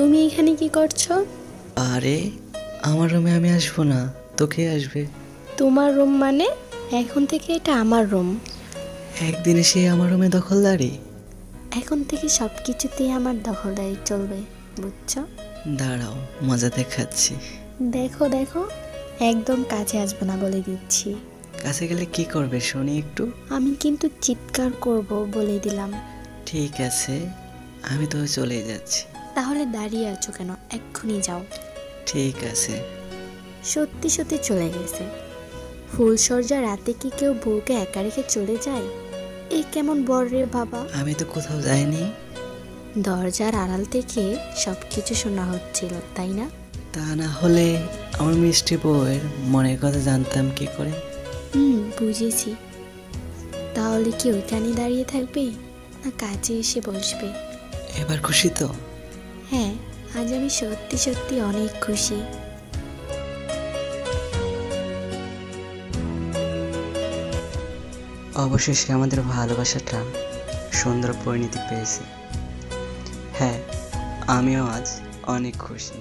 তুমি এখানে কি করছো? আরে আমার রুমে আমি আসবো না, তোকে আসবে। তোমার রুম মানে? এখন থেকে এটা আমার রুম। একদিন এসে আমার রুমে দখলদারি? এখন থেকে সব কিছুতেই আমার দখলদারি চলবে, বুঝছো? দাঁড়াও, মজা দেখাচ্ছি। দেখো দেখো, একদম কাছে আসবে না বলে দিচ্ছি। কাছে গেলে কি করবে শুনি একটু? আমি কিন্তু চিৎকার করব, বলে দিলাম। ঠিক আছে, আমি তো চলেই যাচ্ছি। তাহলে দাঁড়িয়ে আছো কেন? এক্ষুনি যাও। ঠিক আছে। সত্যি সত্যি চলে গেছে। ফুলসজ্জা রাতে কি কেউ বউকে একা রেখে চলে যায়? এই কেমন বর রে বাবা। আমি তো কোথাও যাইনি। দরজার আড়াল থেকে সবকিছু শোনা হচ্ছিল, তাই না? তা না হলে আমার মিষ্টি বউয়ের মনের কথা জানতাম কি করে? বুঝেছি। তাহলে কি ওইখানে দাঁড়িয়ে থাকবে, না কাছে এসে বসবে? এবার খুশি তো? হ্যাঁ, আজ আমি সত্যি সত্যি অনেক খুশি। অবশেষে আমাদের ভালোবাসাটা সুন্দর পরিণতি পেয়েছে। হ্যাঁ, আমিও আজ অনেক খুশি।